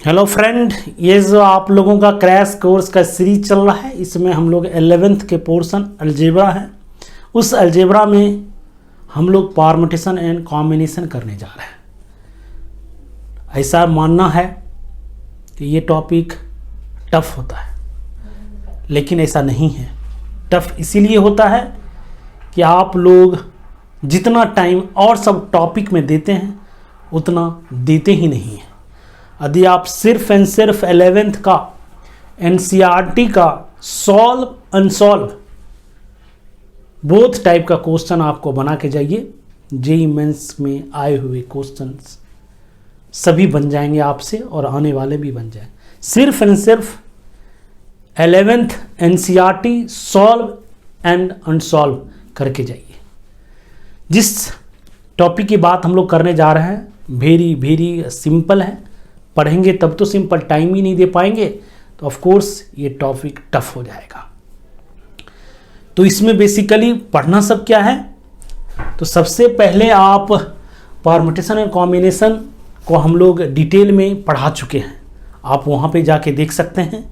Hello friend, ये जो आप लोगों का क्रैश कोर्स का सीरीज चल रहा है, इसमें हम लोग 11th के पोर्शन अलजेब्रा है। उस अलजेब्रा में हम लोग परम्यूटेशन एंड कॉम्बिनेशन करने जा रहे हैं। ऐसा मानना है कि ये टॉपिक टफ होता है, लेकिन ऐसा नहीं है। टफ इसीलिए होता है कि आप लोग जितना टाइम और सब टॉपिक में देते हैं उतना देते ही नहीं हैं। यदि आप सिर्फ एंड सिर्फ 11th का NCERT का सॉल्व अनसॉल्व बोथ टाइप का क्वेश्चन आपको बना के जाइए, जेईई मेंस में आए हुए क्वेश्चंस सभी बन जाएंगे आपसे और आने वाले भी बन जाएंगे। सिर्फ एंड सिर्फ 11th NCERT solve and unsolved करके जाइए। जिस टॉपिक की बात हम लोग करने जा रहे हैं वेरी वेरी सिंपल है। पढ़ेंगे तब तो सिंपल, टाइम ही नहीं दे पाएंगे तो ऑफ कोर्स ये टॉपिक टफ हो जाएगा। तो इसमें बेसिकली पढ़ना सब क्या है, तो सबसे पहले आप परम्यूटेशन एंड कॉम्बिनेशन को हम लोग डिटेल में पढ़ा चुके हैं, आप वहाँ पे जाके देख सकते हैं।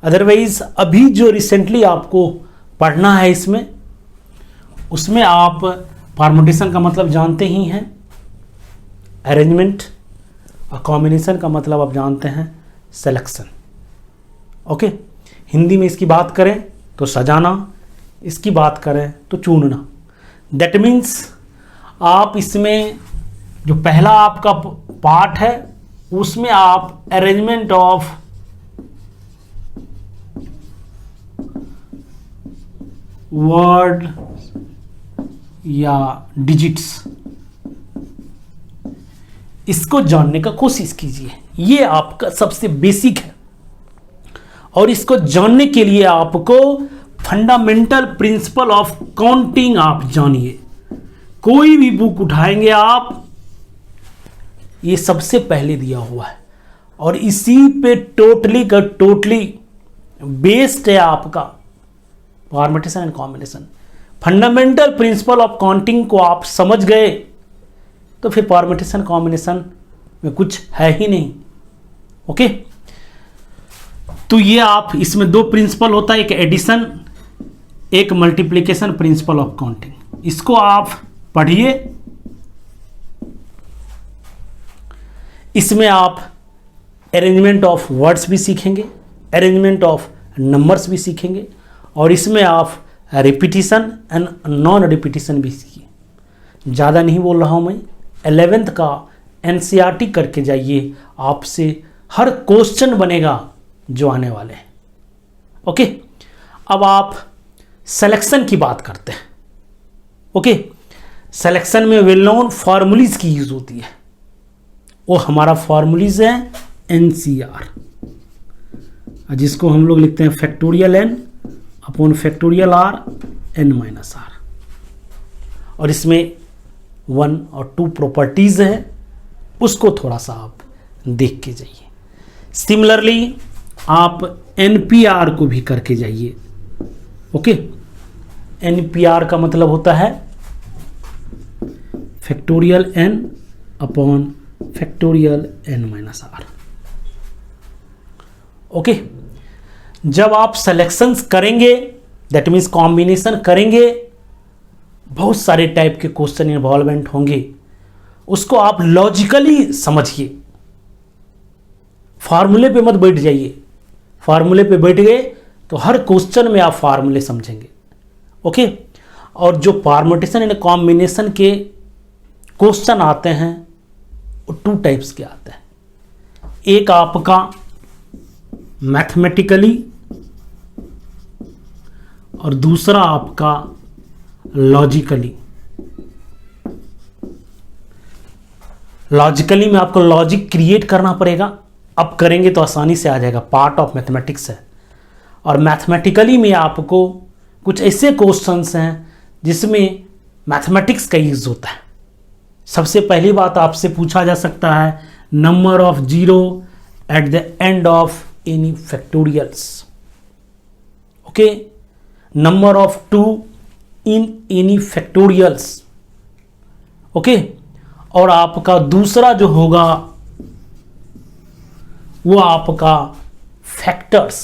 अदरवाइज अभी जो रिसेंटली आपको पढ़ना है उसमें आप परम्यूटेशन का मतलब जानते ही हैं, अरेंजमेंट, और कॉम्बिनेशन का मतलब आप जानते हैं सिलेक्शन। ओके, हिंदी में इसकी बात करें तो सजाना, इसकी बात करें तो चुनना। दैट मीन्स आप इसमें जो पहला आपका पार्ट है उसमें आप अरेंजमेंट ऑफ वर्ड या डिजिट्स, इसको जानने का कोशिश कीजिए। ये आपका सबसे बेसिक है और इसको जानने के लिए आपको फंडामेंटल प्रिंसिपल ऑफ काउंटिंग आप जानिए। कोई भी बुक उठाएंगे आप, ये सबसे पहले दिया हुआ है और इसी पे टोटली का टोटली बेस्ड है आपका permutation and combination. Fundamental principle of counting को आप समझ गए तो फिर परम्यूटेशन कॉम्बिनेशन में कुछ है ही नहीं। ओके, तो ये आप इसमें दो प्रिंसिपल होता है, एक एडिशन एक मल्टीप्लिकेशन प्रिंसिपल ऑफ काउंटिंग। इसको आप पढ़िए। इसमें आप अरेंजमेंट ऑफ वर्ड्स भी सीखेंगे, अरेंजमेंट ऑफ नंबर्स भी सीखेंगे और इसमें आप रिपीटिशन एंड नॉन रिपीटिशन भी सीखिए। ज़्यादा नहीं बोल रहा हूँ मैं, 11th का NCERT करके जाइए, आपसे हर क्वेश्चन बनेगा जो आने वाले हैं। ओके, अब आप सिलेक्शन की बात करते हैं। ओके, सिलेक्शन में वेल नोन फार्मूलीज की यूज होती है, वो हमारा फार्मूलीज है NCR, जिसको हम लोग लिखते हैं factorial N upon factorial R N-R, और इसमें 1 और 2 प्रॉपर्टीज है, उसको थोड़ा सा आप देख के जाइए। सिमिलरली आप NPR को भी करके जाइए। ओके, NPR का मतलब होता है factorial N upon factorial N-R। Okay, जब आप सिलेक्शंस करेंगे दैट मीन्स कॉम्बिनेशन करेंगे, बहुत सारे टाइप के क्वेश्चन इन्वॉल्वमेंट होंगे, उसको आप लॉजिकली समझिए। फार्मूले पे मत बैठ जाइए, फार्मूले पे बैठ गए तो हर क्वेश्चन में आप फार्मूले समझेंगे। ओके, और जो परम्यूटेशन एंड कॉम्बिनेशन के क्वेश्चन आते हैं वो 2 टाइप्स के आते हैं। एक आपका मैथमेटिकली और दूसरा आपका लॉजिकली। लॉजिकली में आपको लॉजिक क्रिएट करना पड़ेगा, अब करेंगे तो आसानी से आ जाएगा, पार्ट ऑफ मैथमेटिक्स है। और मैथमेटिकली में आपको कुछ ऐसे क्वेश्चंस हैं जिसमें मैथमेटिक्स का यूज होता है। सबसे पहली बात आपसे पूछा जा सकता है number of zero at the end of any factorials. Okay, number of 2 in any factorials. Okay, और आपका दूसरा जो होगा वो आपका factors,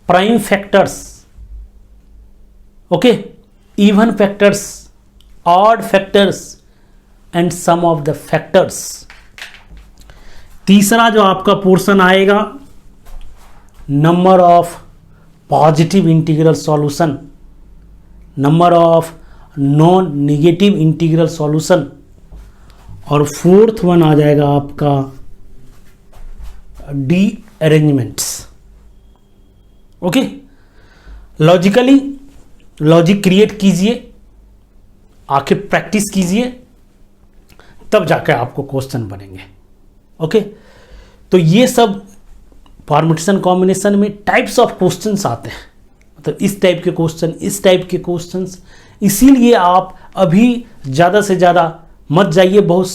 prime factors, okay, even factors, odd factors and sum of the factors. तीसरा जो आपका पोर्शन आएगा, number of positive integral solution, number of non negative integral solution, और फोर्थ वन आ जाएगा आपका derangements. Okay, logically logic create कीजिए, आखिर प्रैक्टिस कीजिए, तब जाकर आपको क्वेश्चन बनेंगे। ओके, तो ये सब परम्यूटेशन कॉम्बिनेशन में टाइप्स ऑफ क्वेश्चंस आते हैं, मतलब इस टाइप के क्वेश्चन, इस टाइप के क्वेश्चंस। इसीलिए आप अभी ज़्यादा से ज़्यादा मत जाइए, बहुत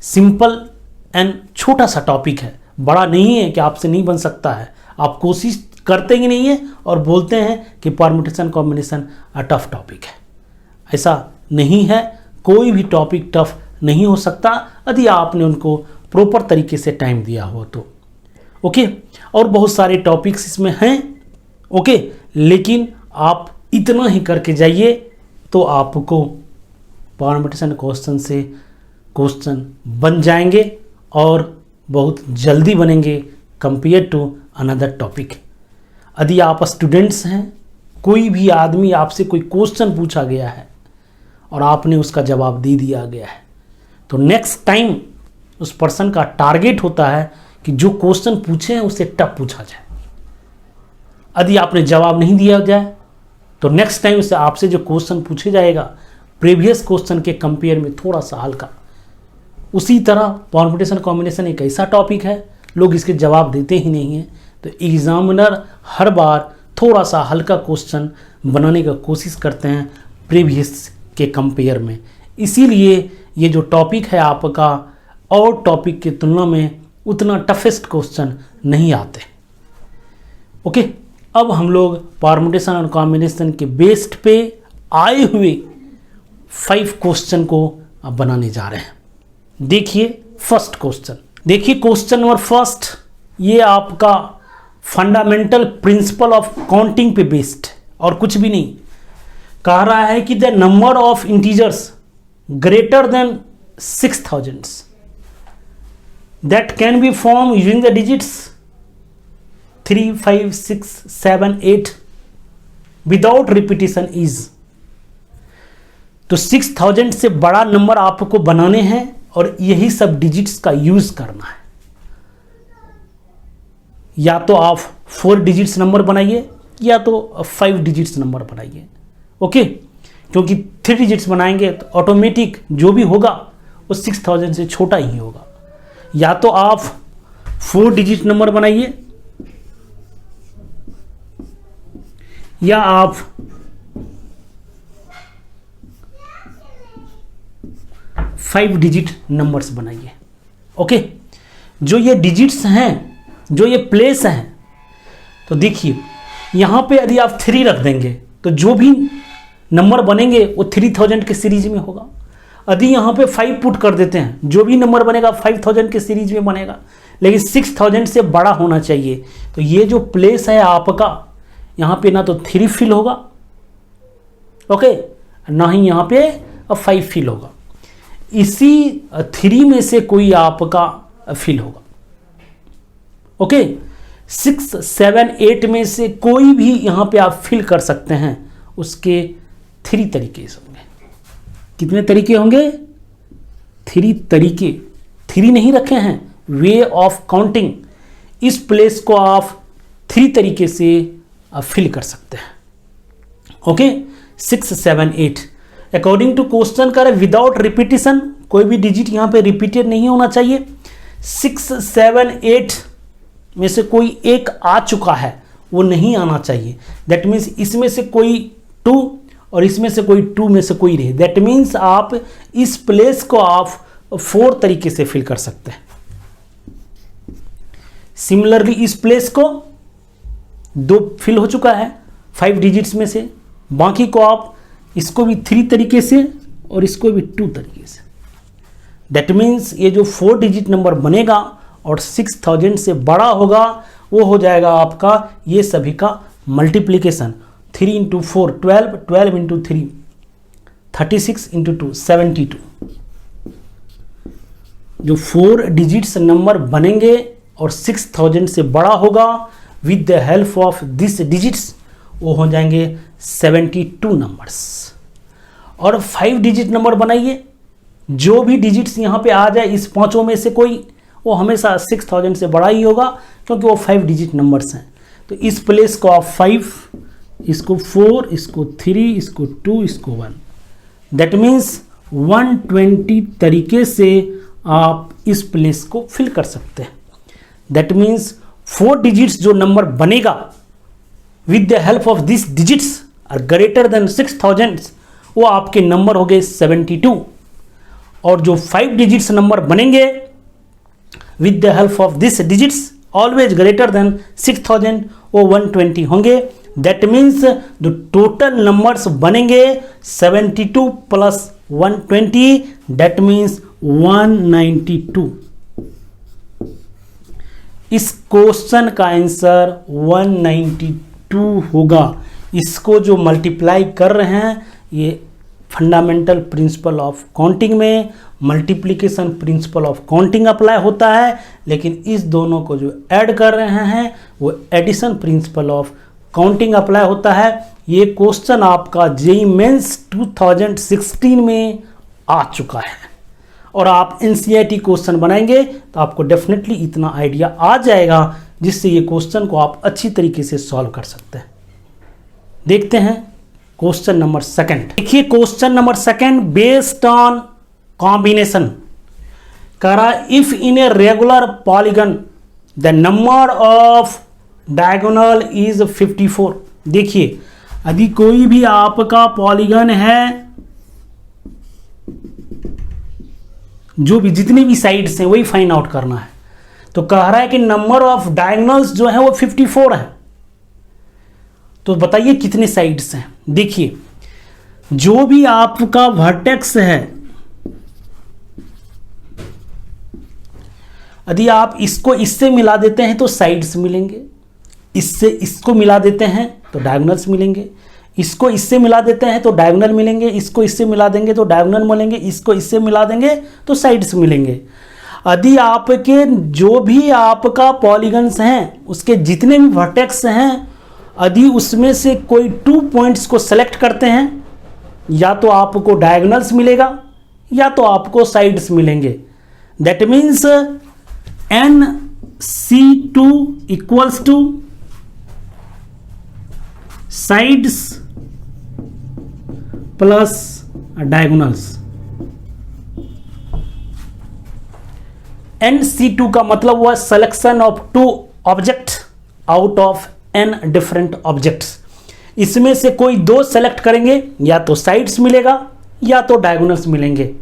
सिंपल एंड छोटा सा टॉपिक है, बड़ा नहीं है कि आपसे नहीं बन सकता है। आप कोशिश करते ही नहीं है और बोलते हैं कि परम्यूटेशन कॉम्बिनेशन टफ टॉपिक है। ऐसा नहीं है, कोई भी टॉपिक टफ नहीं हो सकता यदि आपने उनको प्रॉपर तरीके से टाइम दिया हो तो। ओके, और बहुत सारे टॉपिक्स इसमें हैं। ओके, लेकिन आप इतना ही करके जाइए तो आपको परम्यूटेशन क्वेश्चन से क्वेश्चन बन जाएंगे और बहुत जल्दी बनेंगे कंपेयर टू अनदर टॉपिक। यदि आप स्टूडेंट्स हैं, कोई भी आदमी आपसे कोई क्वेश्चन पूछा गया है और आपने उसका जवाब दे दिया गया है, तो नेक्स्ट टाइम उस पर्सन का टारगेट होता है कि जो क्वेश्चन पूछे हैं उससे टफ पूछा जाए। यदि आपने जवाब नहीं दिया जाए तो नेक्स्ट टाइम से आपसे जो क्वेश्चन पूछे जाएगा प्रीवियस क्वेश्चन के कंपेयर में थोड़ा सा हल्का। उसी तरह परम्यूटेशन कॉम्बिनेशन एक ऐसा टॉपिक है, लोग इसके जवाब देते ही नहीं हैं, तो एग्जामिनर हर बार थोड़ा सा हल्का क्वेश्चन बनाने का कोशिश करते हैं प्रीवियस के कंपेयर में। इसीलिए ये जो टॉपिक है आपका और टॉपिक की तुलना में उतना टफेस्ट क्वेश्चन नहीं आते। ओके, अब हम लोग परम्यूटेशन और कॉम्बिनेशन के बेस्ड पे आए हुए 5 क्वेश्चन को अब बनाने जा रहे हैं। देखिए फर्स्ट क्वेश्चन, देखिए क्वेश्चन नंबर फर्स्ट, ये आपका फंडामेंटल प्रिंसिपल ऑफ काउंटिंग पे बेस्ड और कुछ भी नहीं। कह रहा है कि the number of integers greater than 6000 that can be formed using the digits 3, 5, 6, 7, 8 without repetition is। तो 6000 से बड़ा नंबर आपको बनाने हैं और यही सब डिजिट्स का यूज करना है। या तो आप 4 डिजिट्स नंबर बनाइए या तो 5 डिजिट्स नंबर बनाइए। ओके, क्योंकि 3 डिजिट्स बनाएंगे तो ऑटोमेटिक जो भी होगा वो 6000 से छोटा ही होगा। या तो आप 4 डिजिट नंबर बनाइए या आप 5 डिजिट नंबर्स बनाइए। ओके, जो ये डिजिट्स हैं, जो ये प्लेस हैं, तो देखिए यहाँ पे यदि आप 3 रख देंगे तो जो भी नंबर बनेंगे वो 3000 के सीरीज में होगा। यदि यहाँ पे 5 पुट कर देते हैं, जो भी नंबर बनेगा 5000 के सीरीज में बनेगा, लेकिन 6000 से बड़ा होना चाहिए। तो ये जो प्लेस है आपका, यहाँ पे ना तो 3 फिल होगा, ओके, ना ही यहाँ पे 5 फिल होगा। इसी 3 में से कोई आपका फिल होगा। ओके, 6, 7, 8 में से कोई भी यहाँ पे आप फिल कर सकते हैं। उसके 3 तरीके होंगे। कितने तरीके होंगे? 3 तरीके। 3 नहीं रखे हैं, वे ऑफ काउंटिंग। इस प्लेस को आप 3 तरीके से फिल कर सकते हैं। ओके, 6, 7, 8 अकॉर्डिंग टू क्वेश्चन का विदाउट रिपीटिशन, कोई भी डिजिट यहाँ पे रिपीटेड नहीं होना चाहिए। 6, 7, 8 में से कोई एक आ चुका है, वो नहीं आना चाहिए। दैट मीन्स इसमें से कोई 2 और इसमें से कोई 2 में से कोई रहे। दैट मीन्स आप इस प्लेस को आप 4 तरीके से फिल कर सकते हैं। सिमिलरली इस प्लेस को 2 फिल हो चुका है 5 डिजिट्स में से, बाकी को आप इसको भी 3 तरीके से और इसको भी 2 तरीके से। दैट मीन्स ये जो 4 डिजिट नंबर बनेगा और 6000 से बड़ा होगा वो हो जाएगा आपका ये सभी का मल्टीप्लीकेशन। 3 into 4 12, 12 into 3 36 into 2 72। जो 4 डिजिट्स नंबर बनेंगे और 6000 से बड़ा होगा with the help of this digits वो हो जाएंगे 72 नंबर्स। और 5 डिजिट नंबर बनाइए, जो भी डिजिट्स यहाँ पे आ जाए इस पांचों में से कोई, वो हमेशा 6000 से बड़ा ही होगा क्योंकि वो 5 डिजिट नंबर्स हैं। तो इस प्लेस को आप 5, इसको 4, इसको 3, इसको 2, इसको 1, दैट मीन्स 120 तरीके से आप इस प्लेस को फिल कर सकते हैं। दैट मीन्स 4 डिजिट्स जो नंबर बनेगा with the help of this digits are greater than 6000, वो आपके नंबर हो गए 72। और जो 5 डिजिट्स नंबर बनेंगे with the help of this digits always greater than 6000, वो 120 होंगे। दैट मीन्स जो टोटल नंबर्स बनेंगे 72 प्लस 120, दैट मीन्स 192। इस क्वेश्चन का आंसर 192 होगा। इसको जो मल्टीप्लाई कर रहे हैं ये फंडामेंटल प्रिंसिपल ऑफ काउंटिंग में multiplication principal of counting apply होता है, लेकिन इस दोनों को जो ऐड कर रहे हैं वो addition principle of counting apply होता है। ये क्वेश्चन आपका जेईई मेंस 2016 में आ चुका है और आप एनसीईआरटी क्वेश्चन बनाएंगे तो आपको डेफिनेटली इतना आइडिया आ जाएगा जिससे ये क्वेश्चन को आप अच्छी तरीके से सॉल्व कर सकते हैं। देखते हैं क्वेश्चन नंबर 2। देखिए question number 2 based on combination कह रहा if in a regular polygon the number of diagonal is 54। देखिए यदि कोई भी आपका पॉलीगन है, जो भी जितने भी साइड्स हैं वही फाइंड आउट करना है, तो कह रहा है कि नंबर ऑफ डायगोनल्स जो है वो 54 है। तो बताइए कितने साइड्स हैं। देखिए जो भी आपका वर्टेक्स है, यदि आप इसको इससे मिला देते हैं तो साइड्स मिलेंगे, इससे इसको मिला देते हैं तो डायगोनल्स मिलेंगे, इसको इससे मिला देते हैं तो डायगोनल मिलेंगे, इसको इससे मिला देंगे तो डायगोनल मिलेंगे, इसको इससे मिला देंगे तो साइड्स मिलेंगे। यदि आपके जो भी आपका पॉलीगन्स हैं उसके जितने भी वर्टेक्स हैं, यदि उसमें से कोई 2 पॉइंट्स को सेलेक्ट करते हैं, या तो आपको डायगोनल्स मिलेगा या तो आपको साइड्स मिलेंगे। That means NC2 equals two sides plus diagonals. NC2 का मतलब हुआ selection of 2 object out of n different objects. इसमें से कोई 2 सेलेक्ट करेंगे, या तो साइड्स मिलेगा या तो डायगोनल्स मिलेंगे।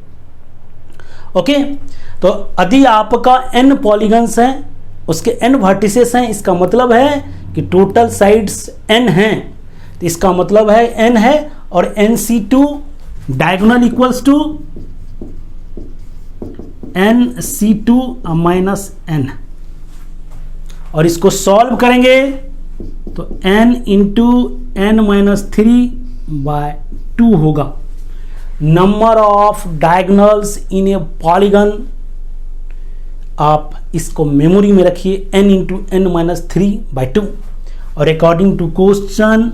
ओके, तो यदि आपका n पॉलीगन्स हैं, उसके n वर्टिसेस हैं, इसका मतलब है कि टोटल साइड्स n हैं, तो इसका मतलब है n है और NC2 diagonal equals to NC2 minus n। और इसको सॉल्व करेंगे तो n इंटू n माइनस 3/2 होगा। Number of diagonals in A polygon, आप इसको मेमोरी में रखिए, n इंटू n माइनस 3/2। और अकॉर्डिंग टू क्वेश्चन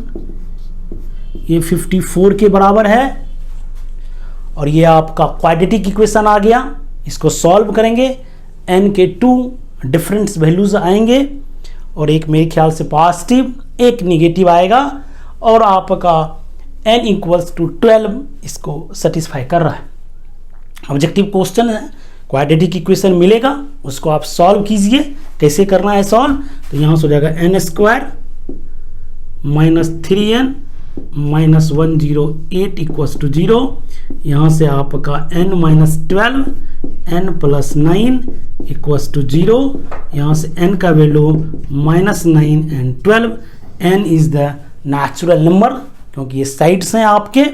ये 54 के बराबर है। और ये आपका क्वाड्रेटिक इक्वेशन आ गया। इसको सॉल्व करेंगे, n के 2 डिफरेंट वैल्यूज आएंगे और एक मेरे ख्याल से पॉजिटिव, एक निगेटिव आएगा, और आपका n इक्वल्स टू 12 इसको सेटिस्फाई कर रहा है। ऑब्जेक्टिव क्वेश्चन है, क्वाड्रेटिक इक्वेशन मिलेगा, उसको आप सॉल्व कीजिए। कैसे करना है सॉल्व, तो यहाँ से हो जाएगा n² minus 3n minus 108 equals to 0। यहाँ से आपका n minus 12 n plus 9 equals to 0। यहाँ से n का value minus 9 and 12। n is the natural number, क्योंकि ये साइड्स हैं आपके,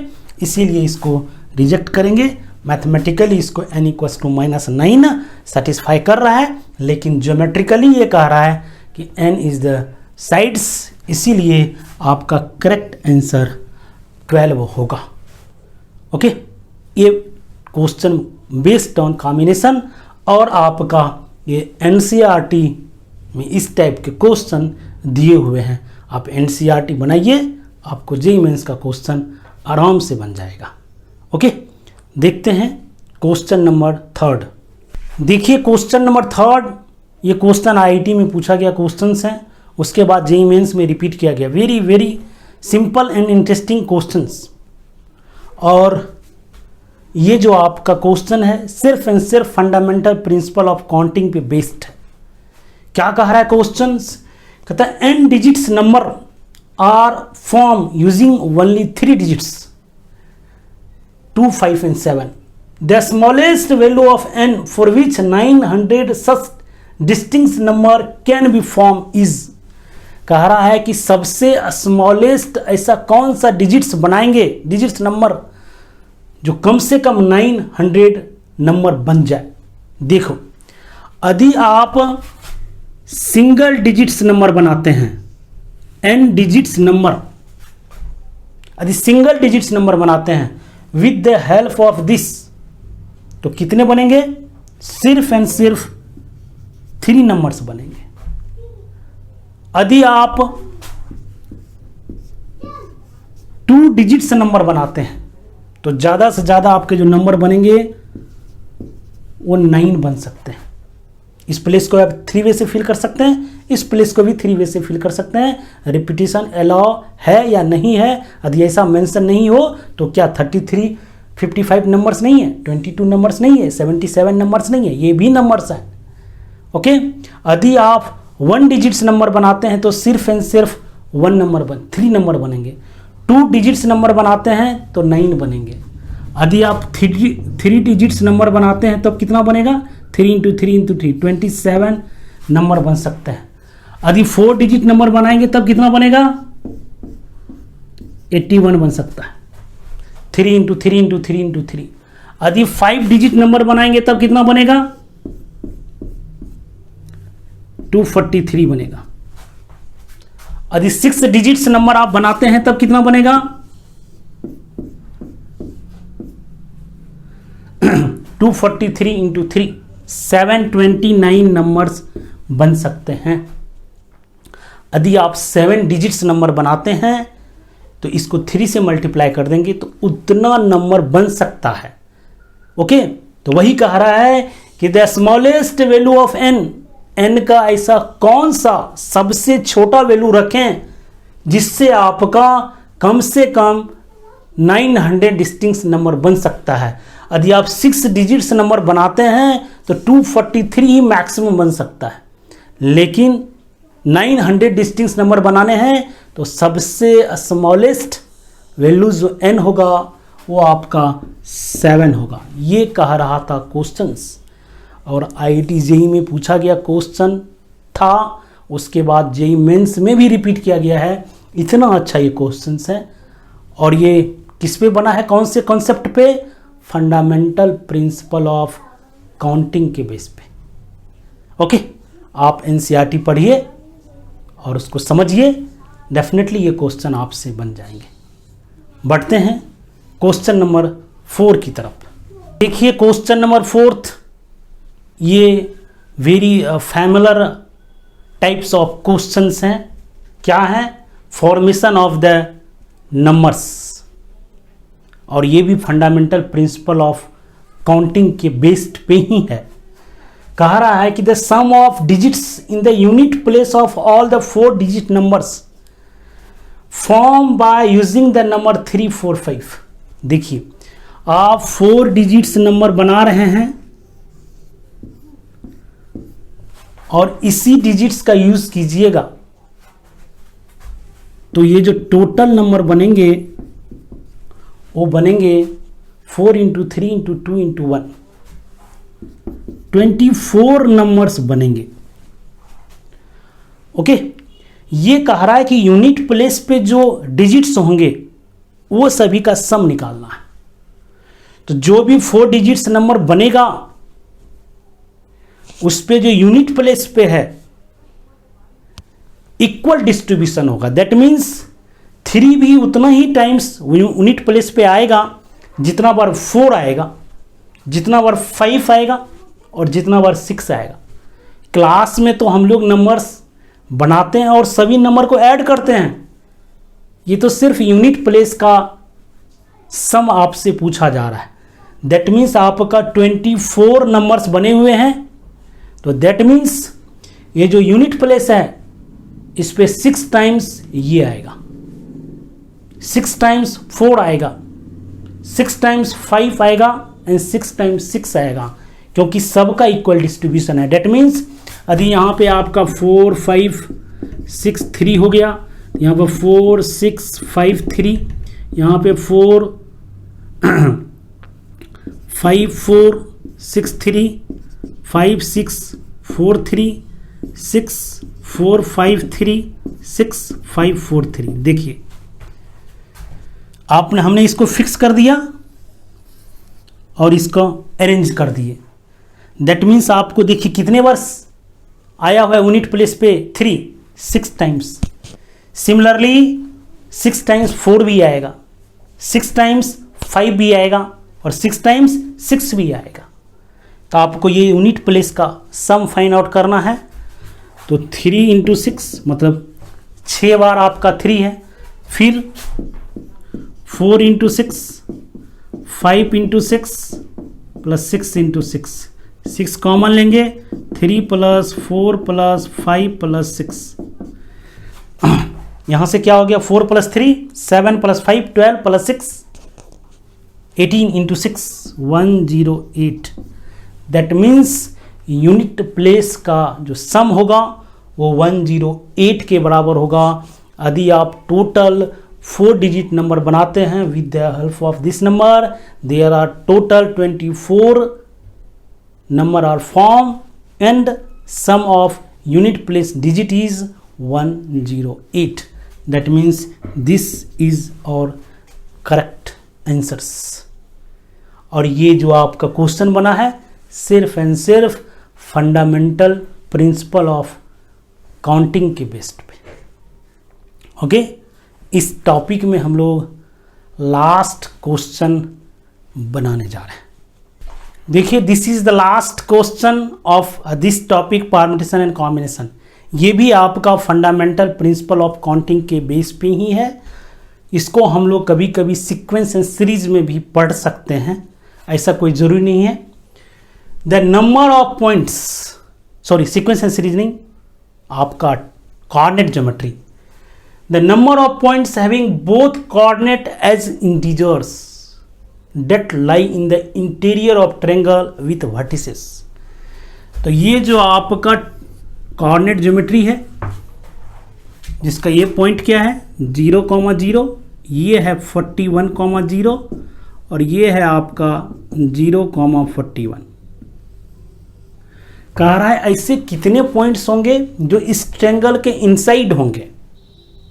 इसीलिए इसको रिजेक्ट करेंगे। मैथमेटिकली इसको n equals to minus 9 satisfy कर रहा है, लेकिन ज्योमेट्रिकली ये कह रहा है कि n इज द साइड्स, इसीलिए आपका करेक्ट आंसर 12 होगा। ओके, ये क्वेश्चन बेस्ड ऑन कॉम्बिनेशन, और आपका ये एनसीईआरटी में इस टाइप के क्वेश्चन दिए हुए हैं। आप एनसीईआरटी बनाइए, आपको जेईई मेंस का क्वेश्चन आराम से बन जाएगा। ओके, देखते हैं क्वेश्चन नंबर 3। देखिए क्वेश्चन नंबर 3, ये क्वेश्चन आईआईटी में पूछा गया क्वेश्चंस हैं, उसके बाद जेईई मेंस में रिपीट किया गया। Very very simple and interesting questions. और ये जो आपका क्वेश्चन है सिर्फ एंड सिर्फ फंडामेंटल प्रिंसिपल ऑफ काउंटिंग पे बेस्ड है। क्या कह रहा है क्वेश्चन? कहता है n digits number are form using only 3 digits 2, 5 and 7. The smallest value of n for which 900 such distinct number can be formed is, कह रहा है कि सबसे स्मॉलेस्ट ऐसा कौन सा डिजिट्स बनाएंगे, डिजिट्स नंबर जो कम से कम 900 नंबर बन जाए। देखो, यदि आप सिंगल डिजिट्स नंबर बनाते हैं, n डिजिट्स नंबर, यदि सिंगल डिजिट्स नंबर बनाते हैं with the help of this, तो कितने बनेंगे? सिर्फ एंड सिर्फ 3 नंबर्स बनेंगे। यदि आप 2 डिजिट्स नंबर बनाते हैं तो ज़्यादा से ज़्यादा आपके जो नंबर बनेंगे वो 9 बन सकते हैं। इस प्लेस को आप 3 वे से फिल कर सकते हैं, इस प्लेस को भी 3 वे से फिल कर सकते हैं। रिपीटिशन अलाउ है या नहीं है? यदि ऐसा मेंशन नहीं हो तो क्या 33 55 नंबर्स नहीं है, 22 नंबर्स नहीं है, 77 नंबर्स नहीं है, ये भी नंबर्स हैं। ओके, यदि आप 1 डिजिट्स नंबर बनाते हैं तो सिर्फ एंड सिर्फ 3 नंबर बनेंगे। 2 डिजिट्स नंबर बनाते हैं तो 9 बनेंगे। यदि आप 3 डिजिट्स नंबर बनाते हैं तब कितना बनेगा? 3 × 3 × 3 27 नंबर बन सकते हैं। यदि 4 डिजिट नंबर बनाएंगे तब कितना बनेगा? 81 बन सकता है। 3 × 3 × 3 × 3। यदि 5 डिजिट नंबर बनाएंगे तब कितना बनेगा? 243 बनेगा। यदि 6 डिजिट्स नंबर आप बनाते हैं तब कितना बनेगा? 243 × 3 729 नंबर्स बन सकते हैं। यदि आप 7 डिजिट्स नंबर बनाते हैं तो इसको 3 से मल्टीप्लाई कर देंगे तो उतना नंबर बन सकता है। ओके, तो वही कह रहा है कि the smallest value of n का ऐसा कौन सा सबसे छोटा वैल्यू रखें जिससे आपका कम से कम 900 डिस्टिंक्ट नंबर बन सकता है। यदि आप 6 डिजिट्स नंबर बनाते हैं तो 243 ही मैक्सिमम बन सकता है, लेकिन 900 डिस्टिंक्ट नंबर बनाने हैं तो सबसे स्मॉलेस्ट वैल्यू जो n होगा वो आपका 7 होगा। ये कह रहा था क्वेश्चंस, और आईआईटी जेईई में पूछा गया क्वेश्चन था, उसके बाद जेईई मेंस में भी रिपीट किया गया है। इतना अच्छा ये क्वेश्चंस है, और ये किस पे बना है, कौन से कॉन्सेप्ट पे? फंडामेंटल प्रिंसिपल ऑफ काउंटिंग के बेस पे। ओके, आप एनसीईआरटी पढ़िए और उसको समझिए, डेफिनेटली ये क्वेश्चन आपसे बन जाएंगे। बढ़ते हैं क्वेश्चन नंबर 4 की तरफ। देखिए क्वेश्चन नंबर 4, ये very familiar types of questions हैं। क्या है? फॉर्मेशन ऑफ द नंबर्स, और ये भी फंडामेंटल प्रिंसिपल ऑफ काउंटिंग के बेस्ड पे ही है। कह रहा है कि the sum of digits in the unit place of all the 4 digit numbers form by using the number 3, 4, 5। देखिए, आप 4 डिजिट्स नंबर बना रहे हैं और इसी डिजिट्स का यूज कीजिएगा तो ये जो टोटल नंबर बनेंगे वो बनेंगे 4 × 3 × 2 × 1, 24 नंबर्स बनेंगे। ओके, ये कह रहा है कि यूनिट प्लेस पे जो डिजिट्स होंगे वो सभी का सम निकालना है। तो जो भी 4 डिजिट्स नंबर बनेगा उस पे जो यूनिट प्लेस पे है इक्वल डिस्ट्रीब्यूशन होगा। दैट मीन्स 3 भी उतना ही टाइम्स यूनिट प्लेस पे आएगा जितना बार 4 आएगा, जितना बार 5 आएगा और जितना बार 6 आएगा। क्लास में तो हम लोग नंबर्स बनाते हैं और सभी नंबर को ऐड करते हैं, ये तो सिर्फ यूनिट प्लेस का सम आपसे पूछा जा रहा है। दैट मीन्स आपका 24 नंबर्स बने हुए हैं, तो दैट मीन्स ये जो यूनिट प्लेस है इस पे 6 टाइम्स ये आएगा, 6 टाइम्स 4 आएगा, 6 टाइम्स 5 आएगा एंड 6 टाइम्स 6 आएगा, क्योंकि सबका इक्वल डिस्ट्रीब्यूशन है। दैट मीन्स यदि यहाँ पे आपका 4 5 6 3 हो गया, यहाँ पे 4 6 5 3, यहाँ पे 4 5 4 6 3 5 6 4 3 6 4 5 3 6 5 4 3। देखिए हमने इसको फिक्स कर दिया और इसको अरेंज कर दिए। दैट मीन्स आपको देखिए कितने बार आया हुआ है यूनिट प्लेस पे 3, 6 टाइम्स। सिमिलरली 6 टाइम्स 4 भी आएगा, 6 टाइम्स 5 भी आएगा और 6 टाइम्स 6 भी आएगा। तो आपको ये यूनिट प्लेस का सम फाइंड आउट करना है। तो 3 इंटू 6 मतलब 6 बार आपका 3 है, फिर 4 into 6, 5 into 6 plus 6 into 6, 6 common लेंगे, 3 प्लस 4 प्लस 5 प्लस 6। यहाँ से क्या हो गया, 4 plus 3 7 plus 5 12 plus 6 18 into 6 108। That means unit place का जो सम होगा वो 108 के बराबर होगा। यदि आप टोटल 4 डिजिट नंबर बनाते हैं with the help of this number, there are total 24 number are formed and sum of unit place digit is 108. That means this is our correct answers। और ये जो आपका क्वेश्चन बना है सिर्फ एंड सिर्फ फंडामेंटल प्रिंसिपल ऑफ काउंटिंग के based पे। ओके, इस टॉपिक में हम लोग लास्ट क्वेश्चन बनाने जा रहे हैं। देखिए this is the last question of this topic permutation and combination. ये भी आपका फंडामेंटल प्रिंसिपल ऑफ काउंटिंग के बेस पे ही है। इसको हम लोग कभी कभी सीक्वेंस एंड सीरीज में भी पढ़ सकते हैं, ऐसा कोई ज़रूरी नहीं है। The number of points, sorry sequence and series नहीं, आपका coordinate geometry. The number of points having both coordinate as integers that lie in the interior of triangle with vertices। तो ये जो आपका कोऑर्डिनेट ज्योमेट्री है जिसका ये पॉइंट क्या है 0,0, ये है 41,0 और ये है आपका 0,41। कह रहा है ऐसे कितने पॉइंट्स होंगे जो इस ट्रायंगल के इनसाइड होंगे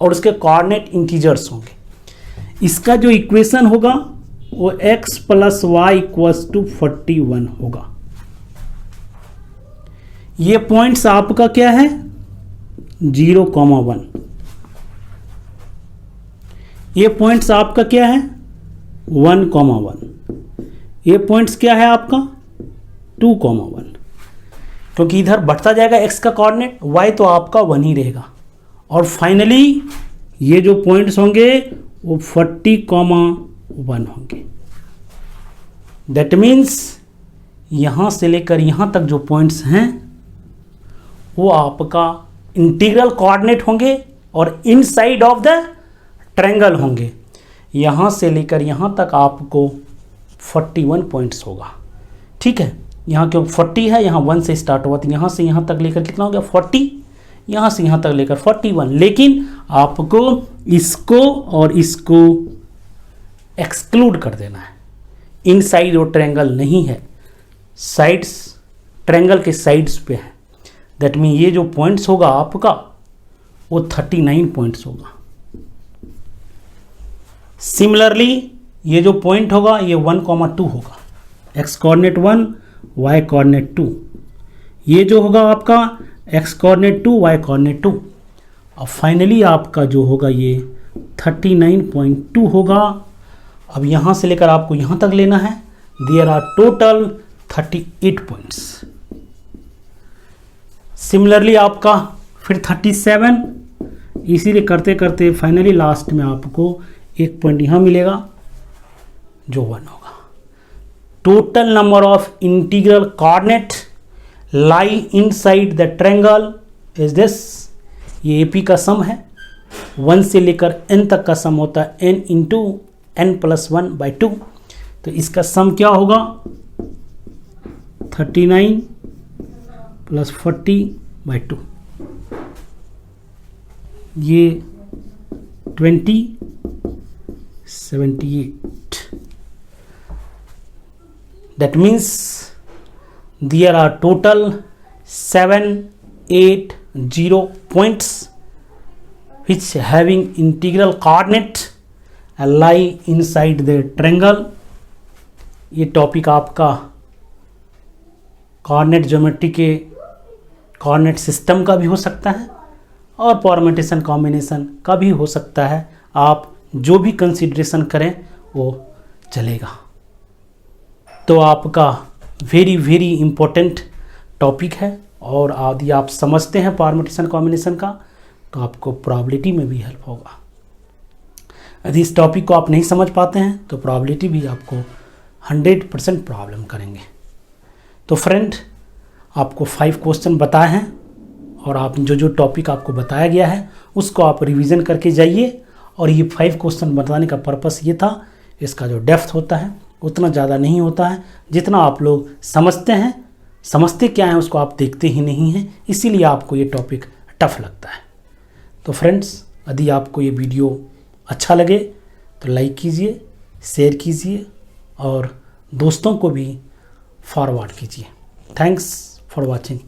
और उसके कोऑर्डिनेट इंटीजर्स होंगे। इसका जो इक्वेशन होगा वो x plus y equals to 41 होगा। ये पॉइंट्स आपका क्या है 0,1, ये पॉइंट्स आपका क्या है 1,1, ये पॉइंट्स क्या है आपका 2,1, क्योंकि इधर बढ़ता जाएगा x का कोऑर्डिनेट, y तो आपका 1 ही रहेगा। और फाइनली ये जो पॉइंट्स होंगे वो 40,1 होंगे। दैट मीन्स यहाँ से लेकर यहाँ तक जो पॉइंट्स हैं वो आपका इंटीग्रल कोऑर्डिनेट होंगे और इनसाइड ऑफ द ट्रायंगल होंगे। यहाँ से लेकर यहाँ तक आपको 41 पॉइंट्स होगा। ठीक है, यहाँ क्यों 40 है, यहाँ 1 से स्टार्ट हुआ, तो यहाँ से यहाँ तक लेकर कितना हो गया 40, यहाँ से यहाँ तक लेकर 41। लेकिन आपको इसको और इसको एक्सक्लूड कर देना है। इनसाइड वो ट्रायंगल नहीं है, साइड्स ट्रायंगल के साइड्स पे है। दैट मीन ये जो पॉइंट्स होगा आपका वो 39 पॉइंट्स होगा। सिमिलरली ये जो पॉइंट होगा ये 1,2 होगा, x कोऑर्डिनेट 1 y कोऑर्डिनेट 2। ये जो होगा आपका x कोऑर्डिनेट 2, y कोऑर्डिनेट 2। अब फाइनली आपका जो होगा ये 39.2 होगा। अब यहाँ से लेकर आपको यहाँ तक लेना है। There are total 38 points. Similarly आपका फिर 37, इसीलिए करते करते फाइनली लास्ट में आपको एक पॉइंट यहाँ मिलेगा जो 1 होगा। Total number of integral coordinate lie inside the triangle is this. ये एपी का सम है, 1 से लेकर n तक का सम होता है n इंटू n+1/2। तो इसका सम क्या होगा 39 + 40/2, ये 2078। That means there are total 780 points which having integral coordinate lie inside the triangle। ये टॉपिक आपका कोऑर्डिनेट ज्योमेट्री के कोऑर्डिनेट सिस्टम का भी हो सकता है और परम्यूटेशन कॉम्बिनेशन का भी हो सकता है। आप जो भी कंसीडरेशन करें वो चलेगा। तो आपका वेरी वेरी इम्पोर्टेंट टॉपिक है, और यदि आप समझते हैं परम्यूटेशन कॉम्बिनेशन का तो आपको प्रोबेबिलिटी में भी हेल्प होगा। यदि इस टॉपिक को आप नहीं समझ पाते हैं तो प्रोबेबिलिटी भी आपको 100% प्रॉब्लम करेंगे। तो फ्रेंड, आपको 5 क्वेश्चन बताए हैं, और आप जो टॉपिक आपको बताया गया है उसको आप रिवीजन करके जाइए। और ये 5 क्वेश्चन बताने का पर्पस ये था, इसका जो डेप्थ होता है उतना ज़्यादा नहीं होता है जितना आप लोग समझते हैं। समझते क्या है उसको आप देखते ही नहीं हैं, इसीलिए आपको ये टॉपिक टफ लगता है। तो फ्रेंड्स, यदि आपको ये वीडियो अच्छा लगे तो लाइक कीजिए, शेयर कीजिए और दोस्तों को भी फॉरवर्ड कीजिए। Thanks for watching.